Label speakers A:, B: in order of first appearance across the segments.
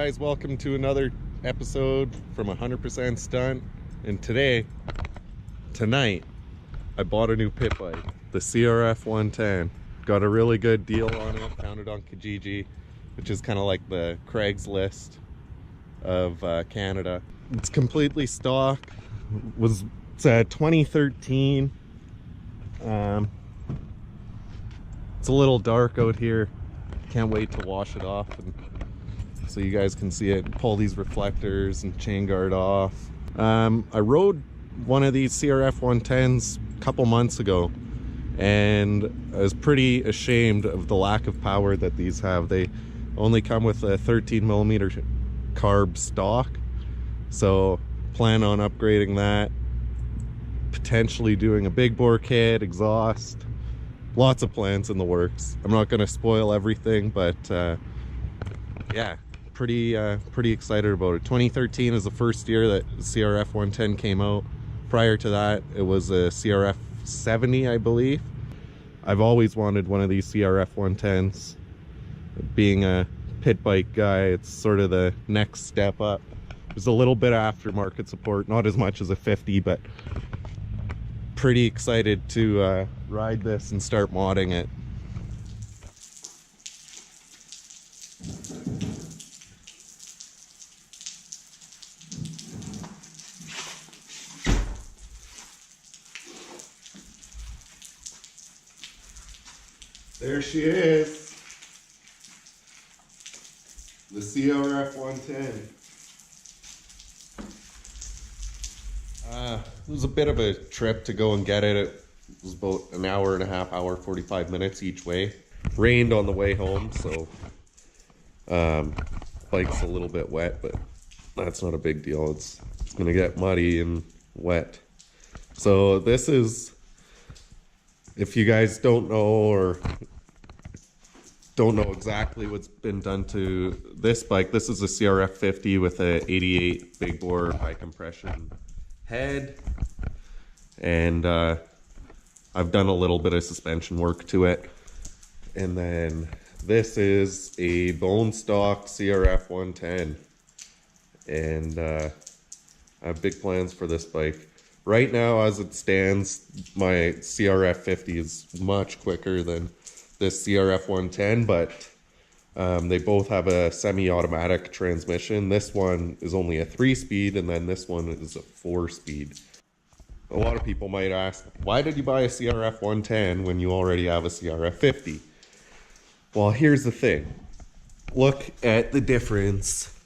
A: guys, welcome to another episode from 100% Stunt. And tonight, I bought a new pit bike, the CRF110. Got a really good deal on it, found it on Kijiji, which is kind of like the Craigslist of Canada. It's completely stock. It's 2013. It's a little dark out here. Can't wait to wash it off and so you guys can see it. Pull these reflectors and chain guard off. I rode one of these CRF110s a couple months ago and I was pretty ashamed of the lack of power that these have. They only come with a 13mm carb stock, so plan on upgrading that, potentially doing a big bore kit, exhaust, lots of plans in the works. I'm not going to spoil everything, but yeah, pretty excited about it. 2013 is the first year that the CRF110 came out. Prior to that, it was a CRF50, I believe. I've always wanted one of these CRF110s. Being a pit bike guy, it's sort of the next step up. There's a little bit of aftermarket support, not as much as a 50, but pretty excited to ride this and start modding it. There she is, the CRF110. It was a bit of a trip to go and get it. It was about an hour and a half, 45 minutes each way. Rained on the way home, so bike's a little bit wet, but that's not a big deal. It's gonna get muddy and wet. So this is, if you guys don't know or don't know exactly what's been done to this bike, this is a CRF50 with a 88 big bore high compression head, and I've done a little bit of suspension work to it. And then this is a bone stock CRF110, and I have big plans for this bike. Right now, as it stands, my CRF50 is much quicker than this CRF110, but they both have a semi-automatic transmission. This one is only a 3-speed, and then this one is a 4-speed. A lot of people might ask, why did you buy a CRF110 when you already have a CRF50? Well, here's the thing. Look at the difference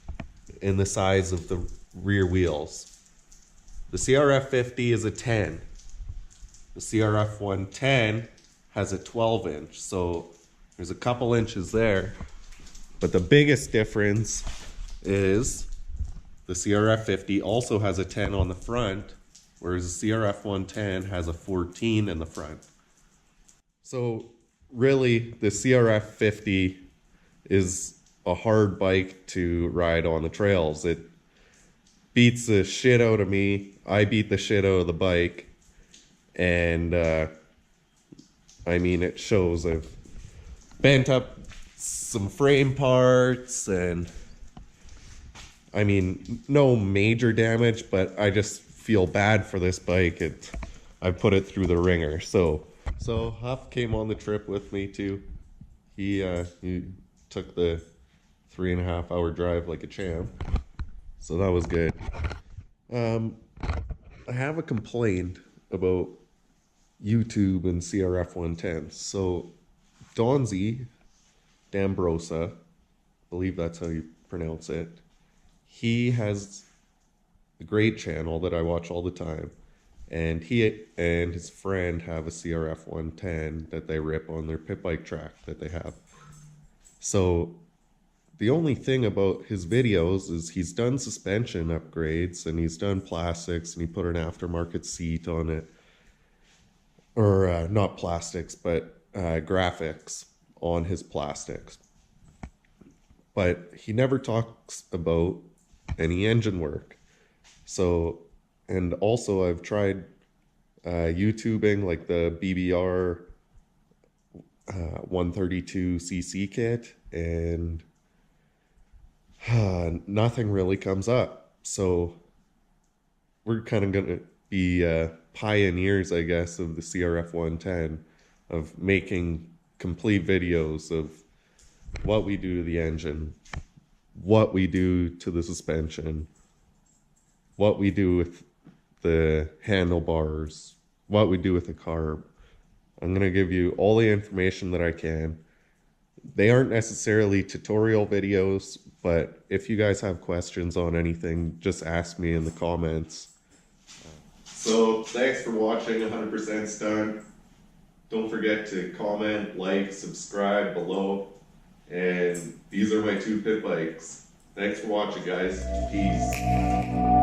A: in the size of the rear wheels. The CRF50 is a 10. The CRF110 has a 12-inch, so there's a couple inches there. But the biggest difference is the CRF50 also has a 10 on the front, whereas the CRF110 has a 14 in the front. So really, the CRF50 is a hard bike to ride on the trails. It beats the shit out of me. I beat the shit out of the bike, and I mean, it shows. I've bent up some frame parts, and I mean, no major damage, but I just feel bad for this bike. I put it through the ringer. So Huff came on the trip with me too. He took the 3.5-hour drive like a champ, so that was good. I have a complaint about YouTube and CRF110. So Donzi D'Ambrosa, I believe that's how you pronounce it, he has a great channel that I watch all the time, and he and his friend have a CRF110 that they rip on their pit bike track that they have. So the only thing about his videos is he's done suspension upgrades and he's done plastics, and he put an aftermarket seat on it, or not plastics, but graphics on his plastics. But he never talks about any engine work. So, and also I've tried YouTubing like the BBR 132cc kit, and nothing really comes up. So we're kind of going to be pioneers, I guess, of the CRF110, of making complete videos of what we do to the engine, what we do to the suspension, what we do with the handlebars, what we do with the carb. I'm going to give you all the information that I can. They aren't necessarily tutorial videos, but if you guys have questions on anything, just ask me in the comments. So thanks for watching 100% Stunt. Don't forget to comment, like, subscribe below. And these are my two pit bikes. Thanks for watching, guys. Peace.